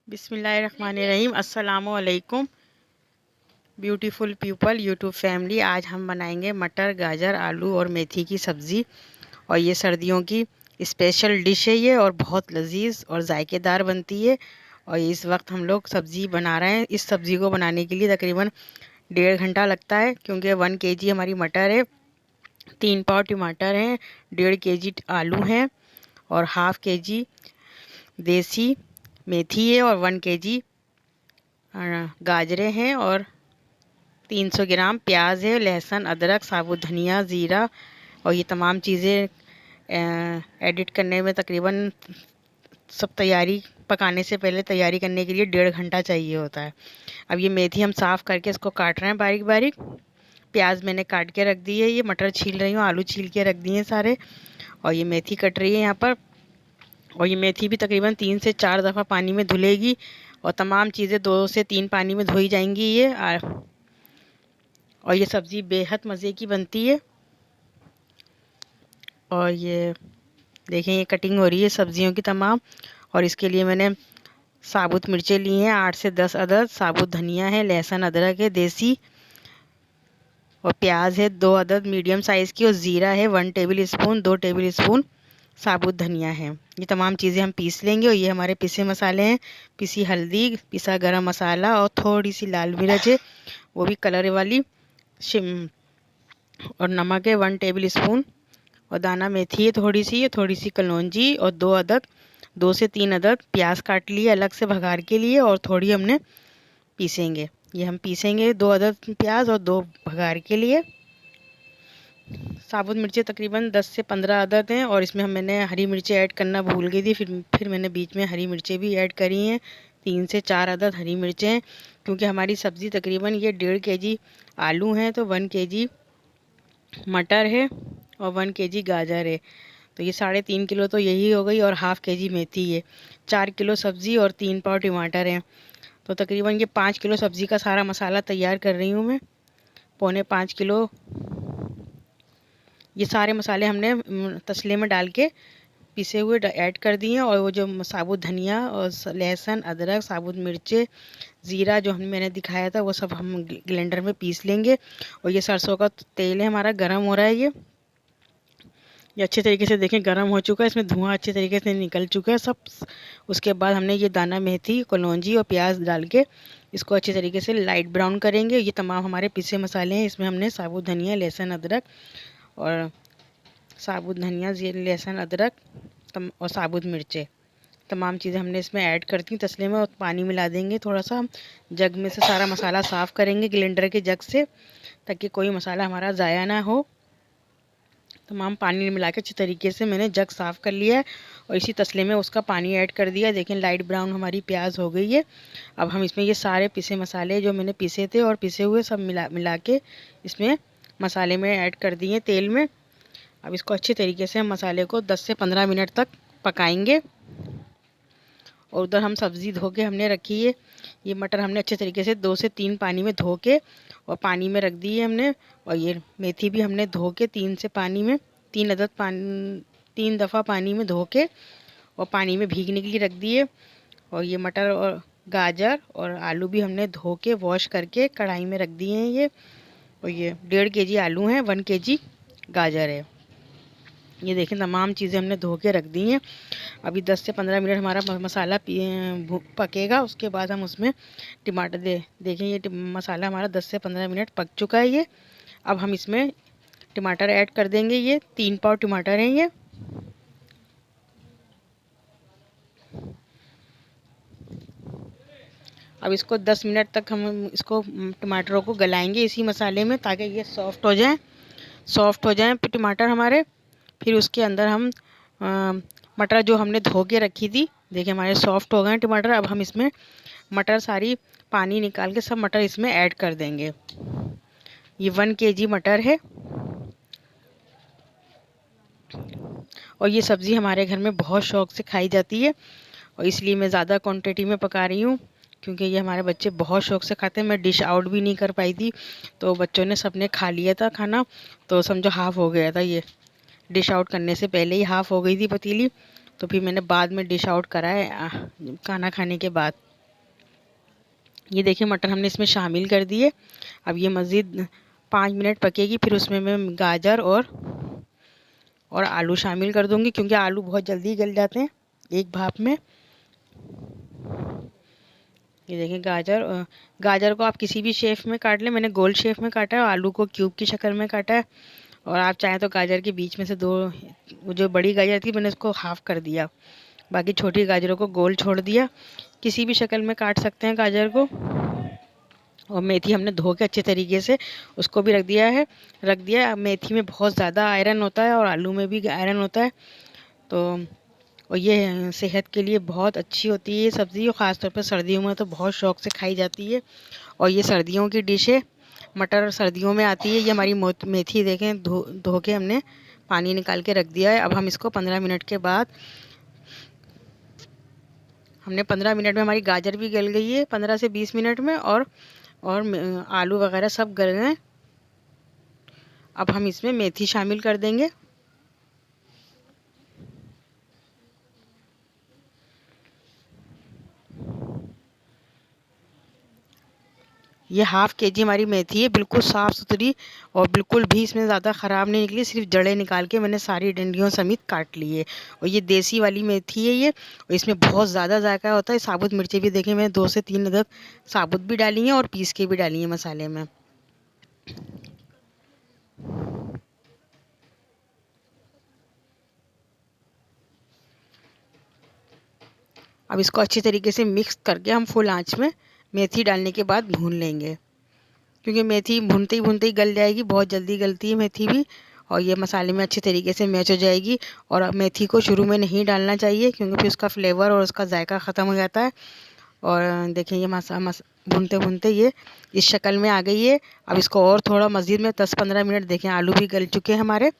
बिस्मिल्लाहिर्रहमानिर्रहीम। अस्सलामुअलैकुम beautiful people YouTube family. आज हम बनाएंगे मटर, गाजर, आलू और मेथी की सब्ज़ी। और ये सर्दियों की स्पेशल डिश है ये, और बहुत लजीज और जायकेदार बनती है। और इस वक्त हम लोग सब्ज़ी बना रहे हैं। इस सब्ज़ी को बनाने के लिए तकरीबन 1.5 घंटा लगता है, क्योंकि 1 kg हमारी मटर है, 3 पाव टमाटर हैं, 1.5 kg आलू हैं, और ½ kg देसी मेथी है, और 1 kg गाजरें हैं, और 300 ग्राम प्याज है, लहसुन, अदरक, साबुत धनिया, ज़ीरा। और ये तमाम चीज़ें एडिट करने में तकरीबन सब तैयारी पकाने से पहले तैयारी करने के लिए 1.5 घंटा चाहिए होता है। अब ये मेथी हम साफ़ करके इसको काट रहे हैं बारीक बारीक। प्याज मैंने काट के रख दी है, ये मटर छील रही हूँ, आलू छील के रख दिए हैं सारे। और ये मेथी कट रही है यहाँ पर। और ये मेथी भी तकरीबन 3 से 4 दफ़ा पानी में धुलेगी, और तमाम चीज़ें 2 से 3 पानी में धोई जाएंगी ये। और ये सब्ज़ी बेहद मज़े की बनती है। और ये देखें, ये कटिंग हो रही है सब्ज़ियों की तमाम। और इसके लिए मैंने साबुत मिर्चें ली हैं 8 से 10 अदद, साबुत धनिया है, लहसुन अदरक है देसी, और प्याज है 2 अदद मीडियम साइज़ की, और ज़ीरा है 1 टेबल स्पून, 2 टेबल स्पून साबुत धनिया है। ये तमाम चीज़ें हम पीस लेंगे। और ये हमारे पिसे मसाले हैं, पिसी हल्दी, पिसा गरम मसाला, और थोड़ी सी लाल मिर्च है, वो भी कलर वाली, और नमक है 1 टेबल स्पून, और दाना मेथी है थोड़ी सी कलौंजी, और 2 से 3 अदद प्याज काट लिए अलग से भगार के लिए, और थोड़ी हमने पीसेंगे। ये हम पीसेंगे 2 अदद प्याज और 2 भगार के लिए। साबुत मिर्चें तकरीबन 10 से 15 अदद हैं, और इसमें मैंने हरी मिर्चें ऐड करना भूल गई थी, फिर मैंने बीच में हरी मिर्चें भी ऐड करी हैं, 3 से 4 अदद हरी मिर्चें। क्योंकि हमारी सब्ज़ी तकरीबन ये 1.5 kg आलू हैं, तो 1 kg मटर है, और 1 kg गाजर है, तो ये 3.5 किलो तो यही हो गई, और ½ kg मेथी है, 4 किलो सब्ज़ी और 3 पाव टमाटर हैं। तो तकरीबन ये 5 किलो सब्ज़ी का सारा मसाला तैयार कर रही हूँ मैं, 4.25 किलो। ये सारे मसाले हमने तसले में डाल के पिसे हुए ऐड कर दिए हैं। और वो जो साबुत धनिया और लहसुन, अदरक, साबुत मिर्चे, ज़ीरा जो मैंने दिखाया था, वो सब हम ब्लेंडर में पीस लेंगे। और ये सरसों का तेल है हमारा, गरम हो रहा है ये अच्छे तरीके से देखें गरम हो चुका है, इसमें धुआं अच्छे तरीके से निकल चुका है सब। उसके बाद हमने ये दाना मेथी, कलौंजी और प्याज डाल के इसको अच्छे तरीके से लाइट ब्राउन करेंगे। ये तमाम हमारे पिसे मसाले हैं, इसमें हमने साबुत धनिया, लहसुन, अदरक, और साबुत धनिया, लहसुन, अदरक और साबुत मिर्चें, तमाम चीज़ें हमने इसमें ऐड करती हैं तसले में। और पानी मिला देंगे थोड़ा सा, हम जग में से सारा मसाला साफ़ करेंगे ग्लेंडर के जग से, ताकि कोई मसाला हमारा ज़ाया ना हो। तमाम पानी मिला के अच्छी तरीके से मैंने जग साफ़ कर लिया है, और इसी तसले में उसका पानी ऐड कर दिया। देखें लाइट ब्राउन हमारी प्याज हो गई है। अब हम इसमें ये सारे पिसे मसाले जो मैंने पिसे थे और पिसे हुए सब मिला के इसमें मसाले में ऐड कर दिए तेल में। अब इसको अच्छे तरीके से हम मसाले को 10 से 15 मिनट तक पकाएंगे। और उधर हम सब्ज़ी धो के हमने रखी है, ये मटर हमने अच्छे तरीके से 2 से 3 पानी में धो के और पानी में रख दी है हमने। और ये मेथी भी हमने धो के 3 अदद पानी 3 दफ़ा पानी में धो के और पानी में भीगने के लिए रख दी है। और ये मटर और गाजर और आलू भी हमने धो के वॉश करके कढ़ाई में रख दिए हैं ये। और ये 1.5 kg आलू हैं, 1 kg गाजर है। ये देखें तमाम चीज़ें हमने धो के रख दी हैं। अभी 10 से 15 मिनट हमारा मसाला पकेगा, उसके बाद हम उसमें टमाटर देखें ये मसाला हमारा 10 से 15 मिनट पक चुका है ये। अब हम इसमें टमाटर ऐड कर देंगे, ये 3 पाव टमाटर हैं ये। अब इसको 10 मिनट तक हम इसको टमाटरों को गलाएंगे इसी मसाले में, ताकि ये सॉफ्ट हो जाएं टमाटर हमारे। फिर उसके अंदर हम मटर जो हमने धो के रखी थी, देखिए हमारे सॉफ्ट हो गए हैं टमाटर। अब हम इसमें मटर सारी पानी निकाल के सब मटर इसमें ऐड कर देंगे। ये 1 kg मटर है, और ये सब्ज़ी हमारे घर में बहुत शौक़ से खाई जाती है, और इसलिए मैं ज़्यादा क्वांटिटी में पका रही हूँ, क्योंकि ये हमारे बच्चे बहुत शौक़ से खाते हैं। मैं डिश आउट भी नहीं कर पाई थी, तो बच्चों ने सबने खा लिया था खाना, तो समझो हाफ़ हो गया था। ये डिश आउट करने से पहले ही हाफ़ हो गई थी पतीली, तो फिर मैंने बाद में डिश आउट करा है खाना खाने के बाद। ये देखिए मटर हमने इसमें शामिल कर दिए। अब ये मज़ीद 5 मिनट पकेगी, फिर उसमें मैं गाजर और आलू शामिल कर दूंगी, क्योंकि आलू बहुत जल्दी गल जाते हैं एक भाप में। ये देखें गाजर को आप किसी भी शेप में काट लें। मैंने गोल शेप में काटा है और आलू को क्यूब की शक्ल में काटा है। और आप चाहें तो गाजर के बीच में से वो जो बड़ी गाजर थी मैंने उसको हाफ कर दिया, बाकी छोटी गाजरों को गोल छोड़ दिया। किसी भी शक्ल में काट सकते हैं गाजर को। और मेथी हमने धो के अच्छे तरीके से उसको भी रख दिया। मेथी में बहुत ज़्यादा आयरन होता है और आलू में भी आयरन होता है, तो और ये सेहत के लिए बहुत अच्छी होती है ये सब्ज़ी, और ख़ासतौर पर सर्दियों में तो बहुत शौक़ से खाई जाती है। और ये सर्दियों की डिश है, मटर सर्दियों में आती है। ये हमारी मेथी देखें धो के हमने पानी निकाल के रख दिया है। अब हम इसको 15 मिनट के बाद, हमने 15 मिनट में हमारी गाजर भी गल गई है, 15 से 20 मिनट में, और आलू वगैरह सब गल गए। अब हम इसमें मेथी शामिल कर देंगे। ये हाफ़ केजी हमारी मेथी है, बिल्कुल साफ़ सुथरी, और बिल्कुल भी इसमें ज़्यादा ख़राब नहीं निकली। सिर्फ जड़ें निकाल के मैंने सारी डंडियों समेत काट ली है। और ये देसी वाली मेथी है ये, और इसमें बहुत ज़्यादा जायका होता है। साबुत मिर्चें भी देखें मैंने 2 से 3 अदद साबुत भी डाली हैं और पीस के भी डाली हैं मसाले में। अब इसको अच्छी तरीके से मिक्स करके हम फुल आंच में मेथी डालने के बाद भून लेंगे, क्योंकि मेथी भूनते ही गल जाएगी, बहुत जल्दी गलती है मेथी भी, और ये मसाले में अच्छी तरीके से मैच हो जाएगी। और मेथी को शुरू में नहीं डालना चाहिए, क्योंकि फिर उसका फ्लेवर और उसका जायका ख़त्म हो जाता है। और देखें ये भूनते भूनते ये इस शक्ल में आ गई है। अब इसको और थोड़ा मज़ीद में 10-15 मिनट, देखें आलू भी गल चुके हैं हमारे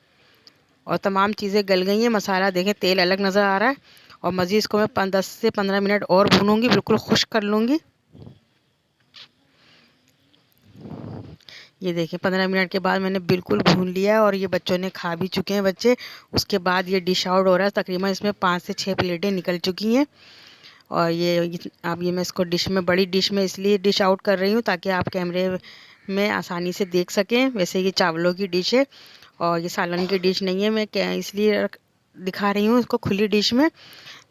और तमाम चीज़ें गल गई हैं। मसाला देखें तेल अलग नज़र आ रहा है। और मज़ीद इसको मैं 10 से 15 मिनट और भूनूंगी, बिल्कुल खुश्क कर लूँगी। ये देखिए 15 मिनट के बाद मैंने बिल्कुल भून लिया है, और ये बच्चों ने खा भी चुके हैं बच्चे। उसके बाद ये डिश आउट हो रहा है। तकरीबन इसमें 5 से 6 प्लेटें निकल चुकी हैं। और अब ये मैं इसको बड़ी डिश में इसलिए डिश आउट कर रही हूँ ताकि आप कैमरे में आसानी से देख सकें। वैसे ये चावलों की डिश है और ये सालन की डिश नहीं है। मैं इसलिए दिखा रही हूँ इसको खुली डिश में,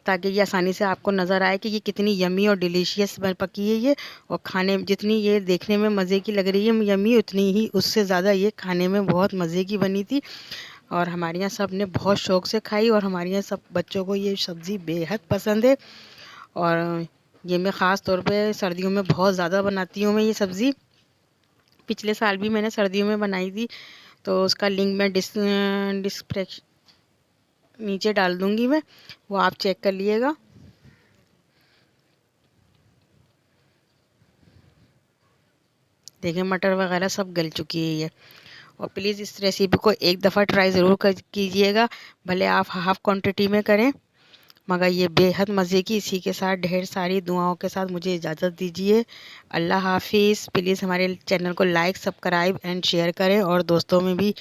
ताकि ये आसानी से आपको नज़र आए कि ये कितनी यमी और डिलीशियस पकी है ये। और खाने जितनी ये देखने में मज़े की लग रही है यमी, उतनी ही उससे ज़्यादा ये खाने में बहुत मज़े की बनी थी। और हमारे यहाँ सब ने बहुत शौक़ से खाई, और हमारे यहाँ सब बच्चों को ये सब्ज़ी बेहद पसंद है। और ये मैं ख़ास तौर पे सर्दियों में बहुत ज़्यादा बनाती हूँ मैं ये सब्ज़ी। पिछले साल भी मैंने सर्दियों में बनाई थी, तो उसका लिंक मैं डिस्क्रिप्शन नीचे डाल दूँगी मैं, वो आप चेक कर लीजिएगा। देखिए मटर वगैरह सब गल चुकी है ये। और प्लीज़ इस रेसिपी को एक दफ़ा ट्राई ज़रूर कीजिएगा, भले आप हाफ़ क्वांटिटी में करें, मगर ये बेहद मज़े की। इसी के साथ ढेर सारी दुआओं के साथ मुझे इजाज़त दीजिए। अल्लाह हाफ़िज़। प्लीज़ हमारे चैनल को लाइक, सब्सक्राइब एंड शेयर करें, और दोस्तों में भी